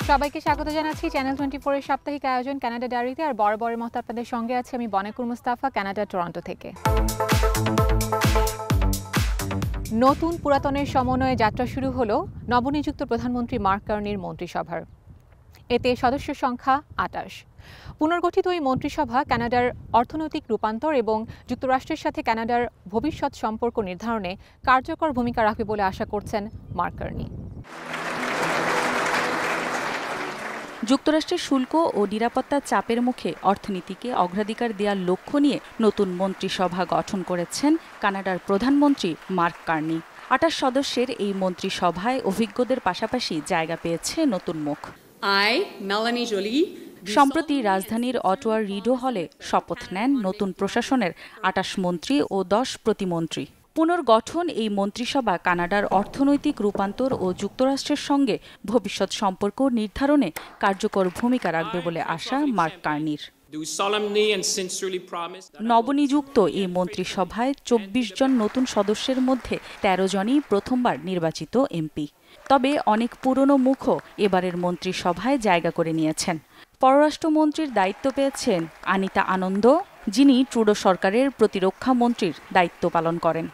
সবাইকে স্বাগত জানাচ্ছি চ্যানেল 24 এর সাপ্তাহিক আয়োজন কানাডা ডায়েরিতে। আর বরাবরের মতো আপনাদের সঙ্গে আছি আমি বনেকুর মুস্তাফা, কানাডা টরন্টো থেকে। নতুন পুরাতনের সমন্বয়ে যাত্রা শুরু হলো নবনিযুক্ত প্রধানমন্ত্রী মার্ক কার্নির মন্ত্রিসভার। এতে সদস্য সংখ্যা ২৮। পুনর্গঠিত এই মন্ত্রিসভা কানাডার অর্থনৈতিক রূপান্তর এবং যুক্তরাষ্ট্রের সাথে কানাডার ভবিষ্যৎ সম্পর্ক নির্ধারণে কার্যকর ভূমিকা রাখবে বলে আশা করছেন মার্ক কার্নি। যুক্তরাষ্ট্রের শুল্ক ও নিরাপত্তার চাপের মুখে অর্থনীতিকে অগ্রাধিকার দেওয়ার লক্ষ্য নিয়ে নতুন মন্ত্রিসভা গঠন করেছেন কানাডার প্রধানমন্ত্রী মার্ক কার্নি। ২৮ সদস্যের এই মন্ত্রিসভায় অভিজ্ঞদের পাশাপাশি জায়গা পেয়েছে নতুন মুখ। সম্প্রতি রাজধানীর অটোয়ার রিডো হলে শপথ নেন নতুন প্রশাসনের ২৮ মন্ত্রী ও ১০ প্রতিমন্ত্রী। পুনর্গঠন এই মন্ত্রিসভা কানাডার অর্থনৈতিক রূপান্তর ও যুক্তরাষ্ট্রের সঙ্গে ভবিষ্যৎ সম্পর্ক নির্ধারণে কার্যকর ভূমিকা রাখবে বলে আশা মার্ক কার্নির। নবনিযুক্ত এই মন্ত্রিসভায় ২৪ জন নতুন সদস্যের মধ্যে ১৩ জনই প্রথমবার নির্বাচিত এমপি। তবে অনেক পুরনো মুখও এবারের মন্ত্রিসভায় জায়গা করে নিয়েছেন। পররাষ্ট্রমন্ত্রীর দায়িত্ব পেয়েছেন আনিতা আনন্দ, যিনি ট্রুডো সরকারের প্রতিরক্ষা মন্ত্রীর দায়িত্ব পালন করেন।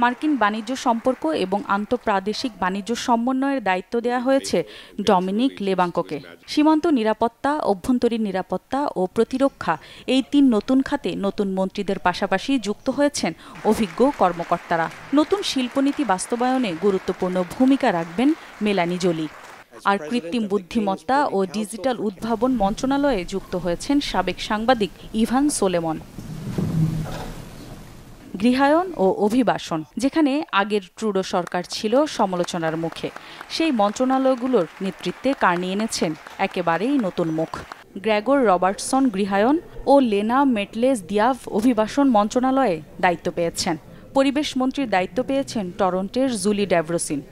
মার্কিন বাণিজ্য সম্পর্ক এবং আন্তঃপ্রাদেশিক বাণিজ্য সমন্বয়ের দায়িত্ব দেওয়া হয়েছে ডমিনিক লেবাঙ্কোকে। সীমান্ত নিরাপত্তা, অভ্যন্তরীণ নিরাপত্তা ও প্রতিরক্ষা এই ৩ নতুন খাতে নতুন মন্ত্রীদের পাশাপাশি যুক্ত হয়েছেন অভিজ্ঞ কর্মকর্তারা। নতুন শিল্পনীতি বাস্তবায়নে গুরুত্বপূর্ণ ভূমিকা রাখবেন মেলানি জোলি। আর কৃত্রিম বুদ্ধিমত্তা ও ডিজিটাল উদ্ভাবন মন্ত্রণালয়ে যুক্ত হয়েছেন সাবেক সাংবাদিক ইভান সোলেমন। গৃহায়ন ও অভিবাসন, যেখানে আগের ট্রুডো সরকার ছিল সমালোচনার মুখে, সেই মন্ত্রণালয়গুলোর নেতৃত্বে কার্নি এনেছেন একেবারেই নতুন মুখ। গ্রেগর রবার্টসন গৃহায়ন ও লেনা মেটলেস দিয়াভ অভিবাসন মন্ত্রণালয়ে দায়িত্ব পেয়েছেন। পরিবেশ মন্ত্রীর দায়িত্ব পেয়েছেন টরন্টোর জুলি ডেভরোসিন।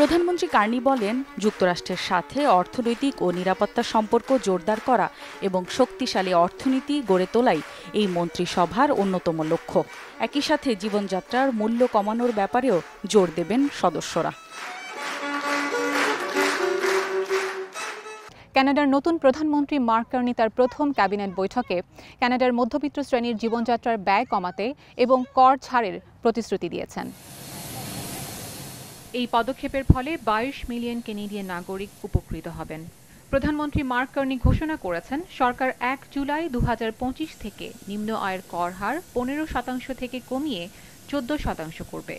প্রধানমন্ত্রী কার্নি বলেন, যুক্তরাষ্ট্রের সাথে অর্থনৈতিক ও নিরাপত্তা সম্পর্ক জোরদার করা এবং শক্তিশালী অর্থনীতি গড়ে তোলাই এই মন্ত্রিসভার অন্যতম লক্ষ্য। একই সাথে জীবনযাত্রার মূল্য কমানোর ব্যাপারেও জোর দেবেন সদস্যরা। কানাডার নতুন প্রধানমন্ত্রী মার্ক কার্নি তার প্রথম ক্যাবিনেট বৈঠকে কানাডার মধ্যবিত্ত শ্রেণীর জীবনযাত্রার ব্যয় কমাতে এবং কর ছাড়ের প্রতিশ্রুতি দিয়েছেন। এই পদক্ষেপের ফলে ২২ মিলিয়ন কানাডিয়ান নাগরিক উপকৃত হবেন। প্রধানমন্ত্রী মার্ক কার্নি ঘোষণা করেছেন, সরকার ১ জুলাই ২০২৫ থেকে নিম্ন আয়ের কর হার ১৫% থেকে কমিয়ে ১৪% করবে,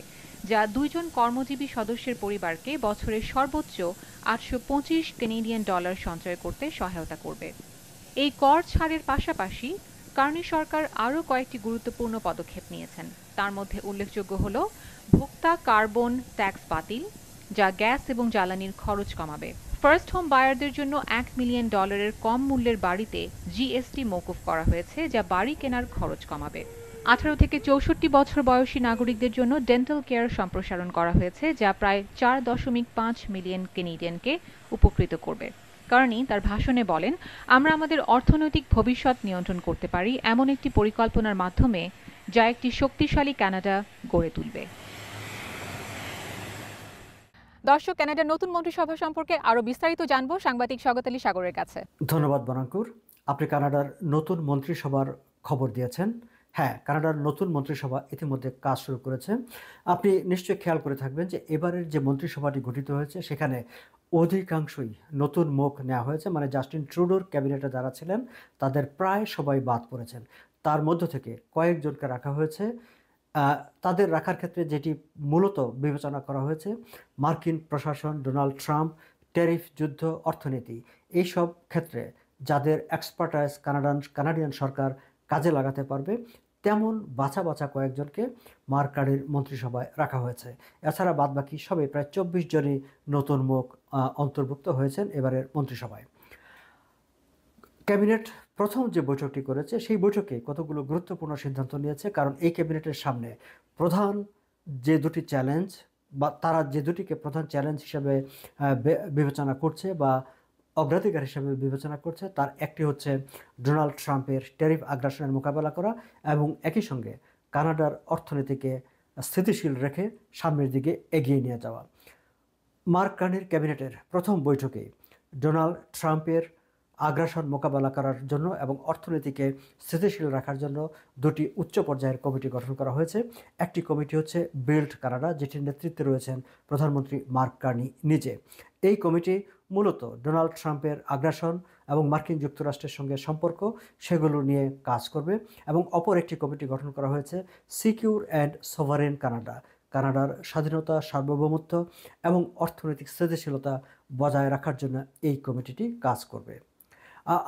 যা ২ জন কর্মজীবী সদস্যের পরিবারকে বছরে সর্বোচ্চ ৮২৫ কানাডিয়ান ডলার সঞ্চয় করতে সহায়তা করবে। এই কর ছাড়ের পাশাপাশি কার্নি সরকার আরও কয়েকটি গুরুত্বপূর্ণ পদক্ষেপ নিয়েছেন। তার মধ্যে উল্লেখযোগ্য হল ভোক্তা কার্বন ট্যাক্স বাতিল, যা গ্যাস এবং জ্বালানির খরচ কমাবে। ফার্স্ট হোম বায়ারদের জন্য $১ মিলিয়ন কম মূল্যের বাড়িতে জিএসটি মওকুফ করা হয়েছে, যা বাড়ি কেনার খরচ কমাবে। ১৮ থেকে ৬৪ বছর বয়সী নাগরিকদের জন্য ডেন্টাল কেয়ার সম্প্রসারণ করা হয়েছে, যা প্রায় ৪.৫ মিলিয়ন কানাডিয়ানকে উপকৃত করবে। কার্নি তার ভাষণে বলেন, আমরা আমাদের অর্থনৈতিক ভবিষ্যৎ নিয়ন্ত্রণ করতে পারি এমন একটি পরিকল্পনার মাধ্যমে, যা একটি শক্তিশালী কানাডা গড়ে তুলবে। দর্শক, কানাডার নতুন মন্ত্রিসভা সম্পর্কে আরও বিস্তারিত জানবো সাংবাদিক স্বাগত আলী সাগরের কাছে। ধন্যবাদ বনাঙ্কুর। আপনি কানাডার নতুন মন্ত্রিসভার খবর দিয়েছেন। হ্যাঁ, কানাডার নতুন মন্ত্রিসভা ইতিমধ্যে কাজ শুরু করেছে। আপনি নিশ্চয়ই খেয়াল করে থাকবেন যে এবারের যে মন্ত্রিসভাটি গঠিত হয়েছে সেখানে অধিকাংশই নতুন মুখ নেওয়া হয়েছে। মানে জাস্টিন ট্রুডোর ক্যাবিনেটে যারা ছিলেন তাদের প্রায় সবাই বাদ পড়েছেন। তার মধ্য থেকে কয়েকজনকে রাখা হয়েছে। তাদের রাখার ক্ষেত্রে যেটি মূলত বিবেচনা করা হয়েছে, মার্কিন প্রশাসন, ডোনাল্ড ট্রাম্প, ট্যারিফ যুদ্ধ, অর্থনীতি, এইসব ক্ষেত্রে যাদের এক্সপার্টাইজ কানাডিয়ান সরকার কাজে লাগাতে পারবে তেমন বাছা বাছা কয়েকজনকে মার্ক কার্নির মন্ত্রিসভায় রাখা হয়েছে। এছাড়া বাদবাকি সবাই প্রায় ২৪ জনই নতুন মুখ অন্তর্ভুক্ত হয়েছেন এবারের মন্ত্রিসভায়। ক্যাবিনেট প্রথম যে বৈঠকটি করেছে সেই বৈঠকে কতগুলো গুরুত্বপূর্ণ সিদ্ধান্ত নিয়েছে, কারণ এই ক্যাবিনেটের সামনে প্রধান যে দুটি চ্যালেঞ্জ বা তারা যে দুটিকে প্রধান চ্যালেঞ্জ হিসেবে বিবেচনা করছে বা অগ্রাধিকার হিসেবে বিবেচনা করছে, তার একটি হচ্ছে ডোনাল্ড ট্রাম্পের ট্যারিফ আগ্রাসনের মোকাবেলা করা এবং একই সঙ্গে কানাডার অর্থনীতিকে স্থিতিশীল রেখে সামনের দিকে এগিয়ে নিয়ে যাওয়া। মার্ক কার্নির ক্যাবিনেটের প্রথম বৈঠকে ডোনাল্ড ট্রাম্পের আগ্রাসন মোকাবেলা করার জন্য এবং অর্থনীতিকে স্থিতিশীল রাখার জন্য দুটি উচ্চ পর্যায়ের কমিটি গঠন করা হয়েছে। একটি কমিটি হচ্ছে বিল্ড কানাডা, যেটির নেতৃত্বে রয়েছেন প্রধানমন্ত্রী মার্ক কার্নি নিজে। এই কমিটি মূলত ডোনাল্ড ট্রাম্পের আগ্রাসন এবং মার্কিন যুক্তরাষ্ট্রের সঙ্গে সম্পর্ক সেগুলো নিয়ে কাজ করবে। এবং অপর একটি কমিটি গঠন করা হয়েছে সিকিউর অ্যান্ড সোভারেন কানাডা, কানাডার স্বাধীনতা, সার্বভৌমত্ব এবং অর্থনৈতিক স্থিতিশীলতা বজায় রাখার জন্য এই কমিটিটি কাজ করবে।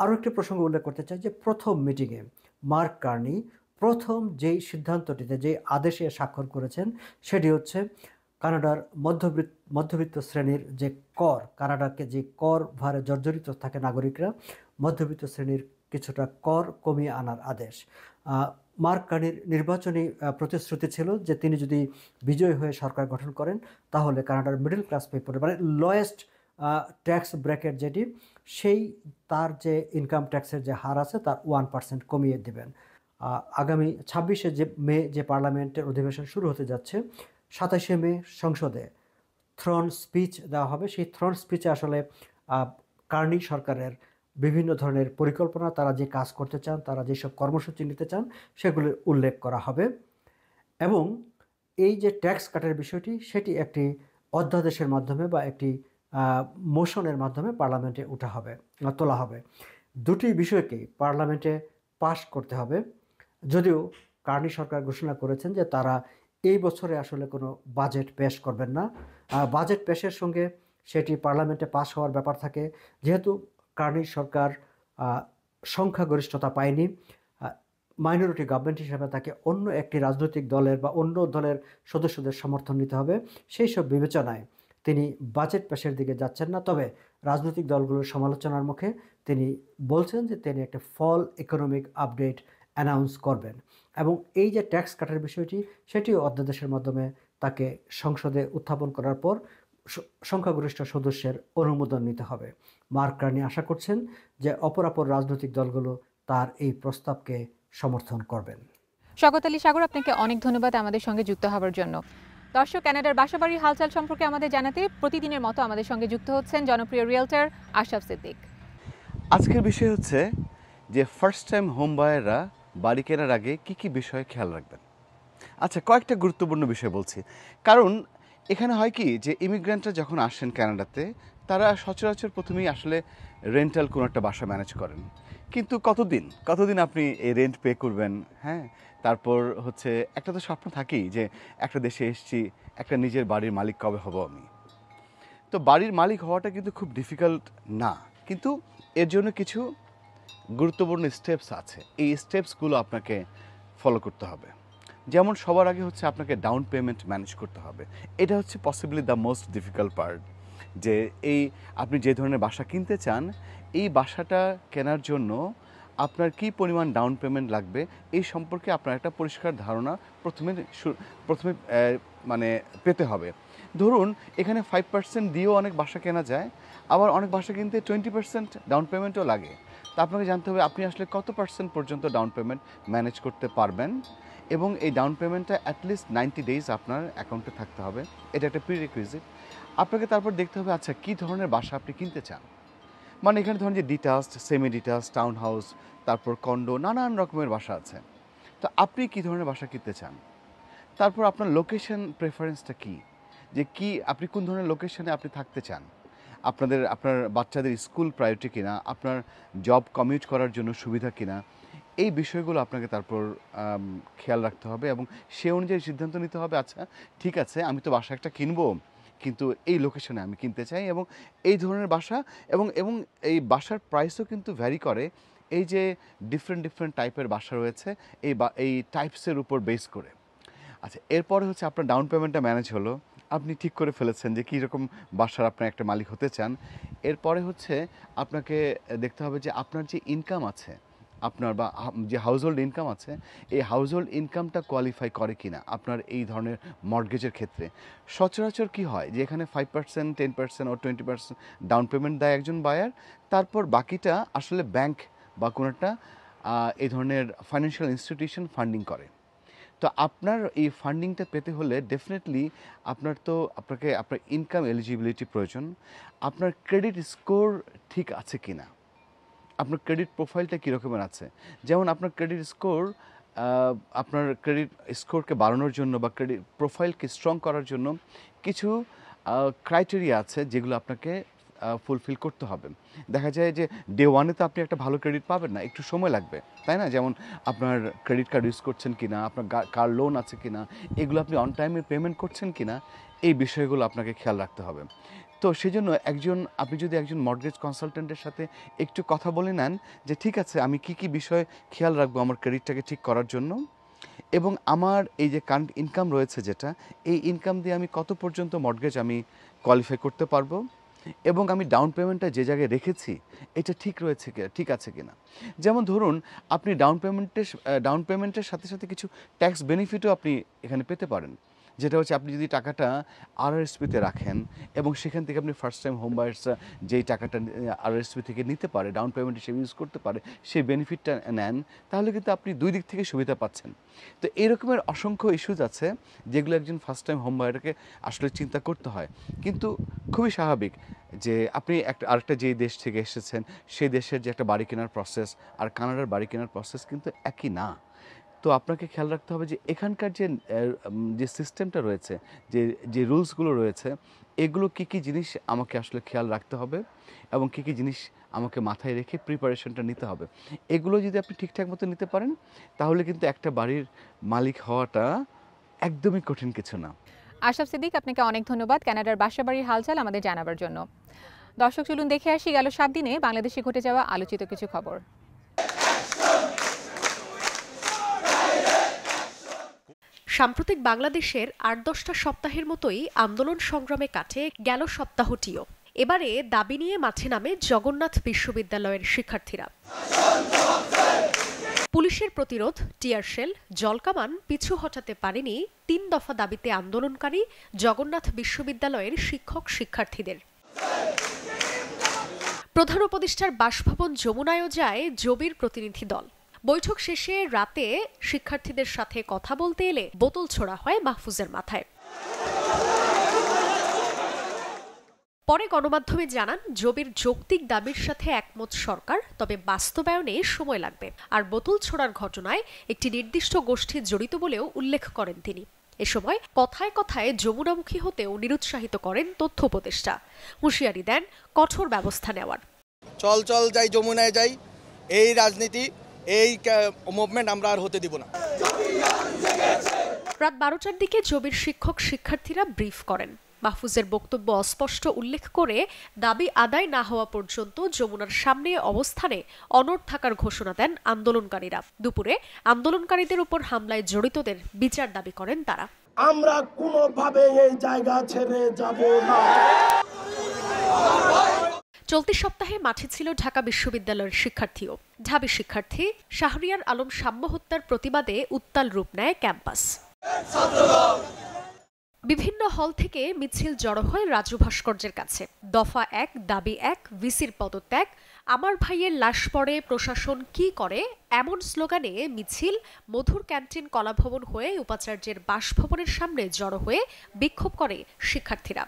আরও একটি প্রসঙ্গ উল্লেখ করতে চাই যে প্রথম মিটিংয়ে মার্ক কার্নি প্রথম যেই সিদ্ধান্তটিতে, যেই আদেশে স্বাক্ষর করেছেন, সেটি হচ্ছে কানাডার মধ্যবিত্ত শ্রেণীর যে কর, কানাডাকে যে কর ভারে জর্জরিত থাকে নাগরিকরা, মধ্যবিত্ত শ্রেণীর কিছুটা কর কমিয়ে আনার আদেশ। মার্ক কার্নির নির্বাচনী প্রতিশ্রুতি ছিল যে তিনি যদি বিজয়ী হয়ে সরকার গঠন করেন তাহলে কানাডার মিডল ক্লাস পিপলের, মানে লোয়েস্ট ট্যাক্স ব্র্যাকেট যেটি, সেই তার যে ইনকাম ট্যাক্সের যে হার আছে তার 1% কমিয়ে দেবেন। আগামী 26শে মে যে পার্লামেন্টের অধিবেশন শুরু হতে যাচ্ছে, 27শে মে সংসদে থ্রোন স্পিচ দেওয়া হবে। সেই থ্রোন স্পিচে আসলে কার্নি সরকারের বিভিন্ন ধরনের পরিকল্পনা, তারা যে কাজ করতে চান, তারা যেসব কর্মসূচি নিতে চান, সেগুলির উল্লেখ করা হবে। এবং এই যে ট্যাক্স কাটের বিষয়টি, সেটি একটি অধ্যাদেশের মাধ্যমে বা একটি মোশনের মাধ্যমে পার্লামেন্টে তোলা হবে। দুটি বিষয়কেই পার্লামেন্টে পাশ করতে হবে। যদিও কার্নি সরকার ঘোষণা করেছেন যে তারা এই বছরে আসলে কোনো বাজেট পেশ করবেন না। বাজেট পেশের সঙ্গে সেটি পার্লামেন্টে পাশ হওয়ার ব্যাপার থাকে। যেহেতু কার্নি সরকার সংখ্যাগরিষ্ঠতা পায়নি, মাইনরিটি গভর্নমেন্ট হিসেবে তাকে অন্য একটি রাজনৈতিক দলের বা অন্য দলের সদস্যদের সমর্থন নিতে হবে। সেই সব বিবেচনায় তিনি বাজেট পেশের দিকে যাচ্ছেন না। তবে রাজনৈতিক দলগুলোর সমালোচনার মুখে তিনি বলছেন যে তিনি একটা ফল ইকোনমিক আপডেট অ্যানাউন্স করবেন। এবং এই যে ট্যাক্স কাটের বিষয়টি, সেটিও অধ্যাদেশের মাধ্যমে তাকে সংসদে উত্থাপন করার পর সংখ্যাগরিষ্ঠ সদস্যের অনুমোদন নিতে হবে। মার্ক কার্নি আশা করছেন যে অপরাপর রাজনৈতিক দলগুলো তার এই প্রস্তাবকে সমর্থন করবেন। স্বাগত আলী সাগর, আপনাকে অনেক ধন্যবাদ আমাদের সঙ্গে যুক্ত হওয়ার জন্য। দর্শক, কানাডার বাসাবাড়ির হালচাল সম্পর্কে আমাদের জানাতে প্রতিদিনের মতো আমাদের সঙ্গে যুক্ত হচ্ছেন জনপ্রিয় রিয়েলটর আশরাফ সিদ্দিক। আজকের বিষয় হচ্ছে যে ফার্স্ট টাইম হোম বায়াররা বাড়ি কেনার আগে কি কি বিষয়ে খেয়াল রাখবেন। আচ্ছা, কয়েকটা গুরুত্বপূর্ণ বিষয় বলছি। কারণ এখানে হয় কি যে ইমিগ্রেন্টরা যখন আসেন কানাডাতে, তারা সচরাচর প্রথমেই আসলে রেন্টাল কোনো একটা বাসা ম্যানেজ করেন। কিন্তু কতদিন আপনি এই রেন্ট পে করবেন? হ্যাঁ, তারপর হচ্ছে একটা তো স্বপ্ন থাকেই যে একটা দেশে এসেছি, একটা নিজের বাড়ির মালিক কবে হব আমি। তো বাড়ির মালিক হওয়াটা কিন্তু খুব ডিফিকাল্ট না, কিন্তু এর জন্য কিছু গুরুত্বপূর্ণ স্টেপস আছে। এই স্টেপসগুলো আপনাকে ফলো করতে হবে। যেমন সবার আগে হচ্ছে আপনাকে ডাউন পেমেন্ট ম্যানেজ করতে হবে। এটা হচ্ছে possibly the most difficult part. যে এই আপনি যে ধরনের বাসা কিনতে চান, এই বাসাটা কেনার জন্য আপনার কি পরিমাণ ডাউন পেমেন্ট লাগবে এই সম্পর্কে আপনার একটা পরিষ্কার ধারণা প্রথমে মানে পেতে হবে। ধরুন এখানে 5% দিয়েও অনেক বাসা কেনা যায়, আবার অনেক বাসা কিনতে 20% ডাউন পেমেন্টও লাগে। তা আপনাকে জানতে হবে আপনি আসলে কত পার্সেন্ট পর্যন্ত ডাউন পেমেন্ট ম্যানেজ করতে পারবেন, এবং এই ডাউন পেমেন্টটা অ্যাটলিস্ট 90 ডেজ আপনার অ্যাকাউন্টে থাকতে হবে। এটা একটা প্রিরিকুইজিট। আপনাকে তারপর দেখতে হবে আচ্ছা কী ধরনের বাসা আপনি কিনতে চান। মানে এখানে ধরুন যে detached, semi detached, town house, তারপর কন্ডো, নানান রকমের বাসা আছে। তো আপনি কী ধরনের বাসা কিনতে চান, তারপর আপনার লোকেশন প্রেফারেন্সটা কী, যে কি আপনি কোন ধরনের লোকেশনে আপনি থাকতে চান, আপনার বাচ্চাদের স্কুল প্রায়োরিটি কিনা, আপনার জব কমিউট করার জন্য সুবিধা কিনা, এই বিষয়গুলো আপনাকে তারপর খেয়াল রাখতে হবে এবং সে অনুযায়ী সিদ্ধান্ত নিতে হবে। আচ্ছা ঠিক আছে, আমি তো বাসা একটা কিনবো, কিন্তু এই লোকেশনে আমি কিনতে চাই এবং এই ধরনের বাসা, এবং এই বাসার প্রাইসও কিন্তু ভ্যারি করে। এই যে ডিফারেন্ট টাইপের বাসা রয়েছে, এই টাইপসের উপর বেস করে। আচ্ছা, এরপরে হচ্ছে আপনার ডাউন পেমেন্টটা ম্যানেজ হলো, আপনি ঠিক করে ফেলেছেন যে কীরকম বাসার আপনার একটা মালিক হতে চান। এরপরে হচ্ছে আপনাকে দেখতে হবে যে আপনার যে ইনকাম আছে, আপনার বা যে হাউসহোল্ড ইনকাম আছে, এই হাউসহোল্ড ইনকামটা কোয়ালিফাই করে কিনা আপনার এই ধরনের মর্টগেজের ক্ষেত্রে। সচরাচর কি হয় যে এখানে 5%, 10% ও 20% ডাউন পেমেন্ট দেয় একজন বায়ার, তারপর বাকিটা আসলে ব্যাংক বা কোনো একটা এই ধরনের ফাইন্যান্সিয়াল ইনস্টিটিউশন ফান্ডিং করে। তো আপনার এই ফান্ডিংটা পেতে হলে ডেফিনেটলি আপনাকে আপনার ইনকাম এলিজিবিলিটি প্রয়োজন, আপনার ক্রেডিট স্কোর ঠিক আছে কি না, আপনার ক্রেডিট প্রোফাইলটা কী রকমের আছে। যেমন আপনার ক্রেডিট স্কোর, আপনার ক্রেডিট স্কোরকে বাড়ানোর জন্য বা ক্রেডিট প্রোফাইলকে স্ট্রং করার জন্য কিছু ক্রাইটেরিয়া আছে যেগুলো আপনাকে ফুলফিল করতে হবে। দেখা যায় যে ডে ওয়ানে তো আপনি একটা ভালো ক্রেডিট পাবেন না, একটু সময় লাগবে, তাই না? যেমন আপনার ক্রেডিট কার্ড ইউজ করছেন কি না, আপনার কার লোন আছে কি না, এগুলো আপনি অন টাইমে পেমেন্ট করছেন কি না, এই বিষয়গুলো আপনাকে খেয়াল রাখতে হবে। তো সেজন্য আপনি যদি একজন মর্টগেজ কনসালটেন্টের সাথে একটু কথা বলে নেন যে ঠিক আছে আমি কি বিষয় খেয়াল রাখবো আমার ক্রেডিটটাকে ঠিক করার জন্য, এবং আমার এই যে কারেন্ট ইনকাম রয়েছে যেটা, এই ইনকাম দিয়ে আমি কত পর্যন্ত মর্টগেজ আমি কোয়ালিফাই করতে পারবো, এবং আমি ডাউন পেমেন্টটা যে জায়গায় রেখেছি এটা ঠিক আছে কিনা। যেমন ধরুন আপনি ডাউন পেমেন্টের সাথে সাথে কিছু ট্যাক্স বেনিফিটও আপনি এখানে পেতে পারেন, যেটা হচ্ছে আপনি যদি টাকাটা আরআরএসপিতে রাখেন এবং সেখান থেকে আপনি ফার্স্ট টাইম হোম বায়ার্সরা যেই টাকাটা আরআরএসপি থেকে নিতে পারে, ডাউন পেমেন্ট হিসেবে ইউজ করতে পারে, সেই বেনিফিটটা নেন, তাহলে কিন্তু আপনি দুই দিক থেকে সুবিধা পাচ্ছেন। তো এরকমের অসংখ্য ইস্যুজ আছে যেগুলো একজন ফার্স্ট টাইম হোম বায়ারকে আসলে চিন্তা করতে হয়। কিন্তু খুবই স্বাভাবিক যে আপনি আরেকটা যেই দেশ থেকে এসেছেন সেই দেশের যে একটা বাড়ি কেনার প্রসেস আর কানাডার বাড়ি কেনার প্রসেস কিন্তু একই না। তো আপনাকে খেয়াল রাখতে হবে যে এখানকার যে সিস্টেমটা রয়েছে, যে রুলসগুলো রয়েছে, এগুলো কী জিনিস আমাকে আসলে খেয়াল রাখতে হবে এবং কী জিনিস আমাকে মাথায় রেখে প্রিপারেশনটা নিতে হবে। এগুলো যদি আপনি ঠিকঠাক মতো নিতে পারেন তাহলে কিন্তু একটা বাড়ির মালিক হওয়াটা একদমই কঠিন কিছু না। আশরাফ সিদ্দিক, আপনাকে অনেক ধন্যবাদ কানাডার বাসাবাড়ির হালচাল আমাদের জানাবার জন্য। দর্শক, চলুন দেখে আসি গেল 7 দিনে বাংলাদেশে ঘটে যাওয়া আলোচিত কিছু খবর। সাম্প্রতিক বাংলাদেশের 8-10টা সপ্তাহের মতোই আন্দোলন সংগ্রামে কাটে গেল সপ্তাহটিও। এবারে দাবি নিয়ে মাঠে নামে জগন্নাথ বিশ্ববিদ্যালয়ের শিক্ষার্থীরা। পুলিশের প্রতিরোধ, টিয়ারশেল, জলকামান পিছু হটাতে পারেনি 3 দফা দাবিতে আন্দোলনকারী জগন্নাথ বিশ্ববিদ্যালয়ের শিক্ষক-শিক্ষার্থীদের। প্রধান উপদেষ্টার বাসভবন যমুনায়ও যায় জবির প্রতিনিধি দল। বৈঠক শেষে রাতে শিক্ষার্থীদের সাথে কথা বলতে এলে বোতল ছোড়া হয় মাহফুজের মাথায়। পরে গণমাধ্যমে জানান জবির যৌক্তিক দাবির সাথে একমত সরকার, তবে বাস্তবায়নে সময় লাগবে। আর বোতল ছোড়ার ঘটনায় একটি নির্দিষ্ট গোষ্ঠী জড়িত বলেও উল্লেখ করেন তিনি। এ সময় কথায় কথায় যমুনামুখী হতেও নিরুৎসাহিত করেন তথ্য উপদেষ্টা। হুঁশিয়ারি দেন কঠোর ব্যবস্থা নেওয়ার। চল যাই, যমুনায় যাই, এই রাজনীতি, এই মুভমেন্ট আমরা আর হতে দিব না। রাত 12টার দিকে জবির শিক্ষক-শিক্ষার্থীরা ব্রিফ করেন। মাহফুজের বক্তব্য অস্পষ্ট উল্লেখ করে দাবি আদায় না হওয়া পর্যন্ত যমুনার সামনে অবস্থানে অনড় থাকার ঘোষণা দেন আন্দোলনকারীরা। দুপুরে আন্দোলনকারীদের উপর হামলায় জড়িতদের বিচার দাবি করেন তারা। আমরা কোনোভাবে এই জায়গা ছেড়ে যাব না। চলতি সপ্তাহে মাঠে ছিল ঢাকা বিশ্ববিদ্যালয়ের শিক্ষার্থীও। ঢাবি শিক্ষার্থী শাহরিয়ার আলম সাম্য হত্যার প্রতিবাদে উত্তাল রূপ নেয় ক্যাম্পাস। বিভিন্ন হল থেকে মিছিল জড়ো হয় রাজু ভাস্কর্যের কাছে। দফা 1, দাবি 1, ভিসির পদত্যাগ, আমার ভাইয়ের লাশ পড়ে, প্রশাসন কি করে, এমন স্লোগানে মিছিল মধুর ক্যান্টিন কলাভবন হয়ে উপাচার্যের বাসভবনের সামনে জড়ো হয়ে বিক্ষোভ করে শিক্ষার্থীরা।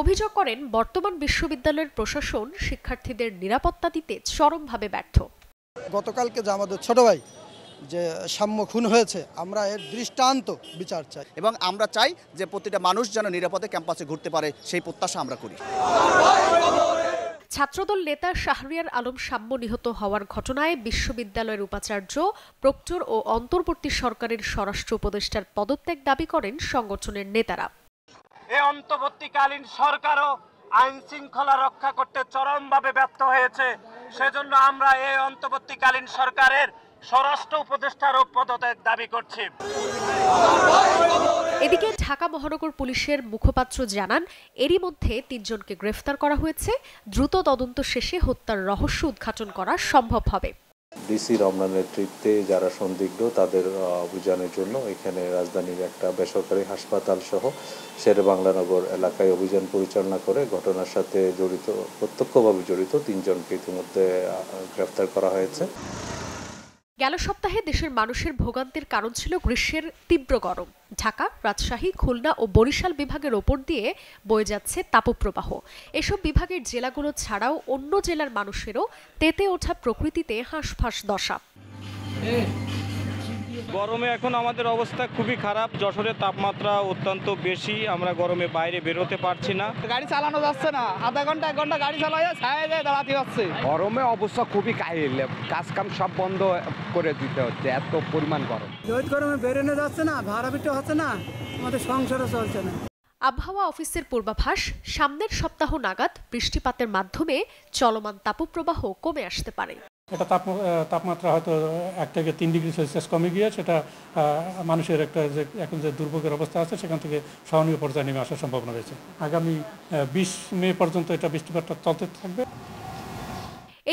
অভিযোগ করেন বর্তমান বিশ্ববিদ্যালয়ের প্রশাসন শিক্ষার্থীদের নিরাপত্তা দিতে চরমভাবে ব্যর্থ। গতকালকে যে আমাদের ছোট ভাই যে সাম্য খুন হয়েছে, আমরা এর দৃষ্টান্ত বিচার চাই এবং আমরা চাই যে প্রতিটা মানুষ যেন নিরাপদে ক্যাম্পাসে ঘুরতে পারে, সেই প্রত্যাশা আমরা করি। ছাত্রদল নেতা শাহরিয়ার আলম সাম্য নিহত হওয়ার ঘটনায় বিশ্ববিদ্যালয়ের উপাচার্য, প্রক্টর ও অন্তর্বর্তী সরকারের স্বরাষ্ট্র উপদেষ্টার পদত্যাগ দাবি করেন সংগঠনের নেতারা। এই অন্তর্বর্তীকালীন সরকারও আইন শৃঙ্খলা রক্ষা করতে চরমভাবে ব্যর্থ হয়েছে। সেজন্য আমরা এই অন্তর্বর্তীকালীন সরকারের স্বরাষ্ট্র উপদেষ্টারও পদত্যাগ দাবি করছি। এদিকে ঢাকা মহানগর পুলিশের মুখপাত্র জানান, এরই মধ্যে 3 জনকে গ্রেফতার করা হয়েছে। দ্রুত তদন্ত শেষে হত্যার রহস্য উদ্ঘাটন করা সম্ভব হবে। ডিসি রমনার নেতৃত্বে যারা সন্দিগ্ধ তাদের অভিযানের জন্য এখানে রাজধানীর একটা বেসরকারি হাসপাতাল সহ শেরেবাংলানগর এলাকায় অভিযান পরিচালনা করে ঘটনার সাথে প্রত্যক্ষভাবে জড়িত 3 জনকে ইতিমধ্যে গ্রেফতার করা হয়েছে। গেল সপ্তাহে দেশের মানুষের ভোগান্তির কারণ ছিল গ্রীষ্মের তীব্র গরম। ঢাকা, রাজশাহী, খুলনা ও বরিশাল বিভাগের ওপর দিয়ে বয়ে যাচ্ছে তাপপ্রবাহ। এসব বিভাগের জেলাগুলো ছাড়াও অন্য জেলার মানুষেরও তেতে ওঠা প্রকৃতিতে হাঁসফাঁস দশা। গরমে এখন আমাদের অবস্থা খুবই খারাপ। যশোরের তাপমাত্রা অত্যন্ত বেশি, আমরা গরমে বাইরে বেরোতে পারছি না। গাড়ি চালানো যাচ্ছে না, আধা ঘন্টা 1 ঘন্টা গাড়ি চালায় ছায়া যায় দাঁড়াতে হচ্ছে। গরমে অবস্থা খুবই কাহিল, কাজ কাম সব বন্ধ করে দিতে হচ্ছে, এত পরিমাণ গরম। রোদ গরমে বেরোনো যাচ্ছে না, ভাড়া বিক্রি হচ্ছে না, আমাদের সংসারও চলছে না। আবহাওয়া অফিসের পূর্বাভাস, সামনের সপ্তাহ নাগাদ বৃষ্টিপাতের মাধ্যমে চলমান তাপপ্রবাহ কমে আসতে পারে। এটা তাপমাত্রা হয়তো 1 থেকে 3 ডিগ্রি সেলসিয়াস কমে গিয়ে সেটা মানুষের একটা যে এখন যে দুর্ভোগের অবস্থা আছে সেখান থেকে সহনীয় পর্যায়ে নেমে আসার সম্ভাবনা রয়েছে। আগামী 20 মে পর্যন্ত এটা বৃষ্টিপাতটা চলতে থাকবে।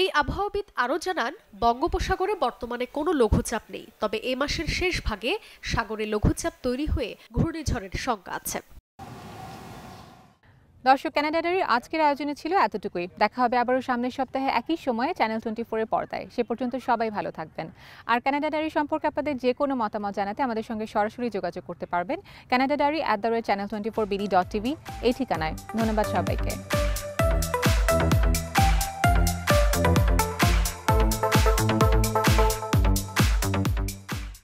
এই আবহাওয়াবিদ আরও জানান, বঙ্গোপসাগরে বর্তমানে কোনো লঘুচাপ নেই, তবে এ মাসের শেষ ভাগে সাগরে লঘুচাপ তৈরি হয়ে ঘূর্ণিঝড়ের শঙ্কা আছে। দর্শক, কানাডা ডায়েরির আজকের আয়োজনে ছিল এতটুকুই। দেখা হবে আবারও সামনের সপ্তাহে একই সময়ে চ্যানেল 24-এর পর্দায়। সে পর্যন্ত সবাই ভালো থাকবেন। আর কানাডা ডায়েরি সম্পর্কে আপনাদের যে কোনো মতামত জানাতে আমাদের সঙ্গে সরাসরি যোগাযোগ করতে পারবেন canadadiary@channel24bd.tv এই ঠিকানায়। ধন্যবাদ সবাইকে।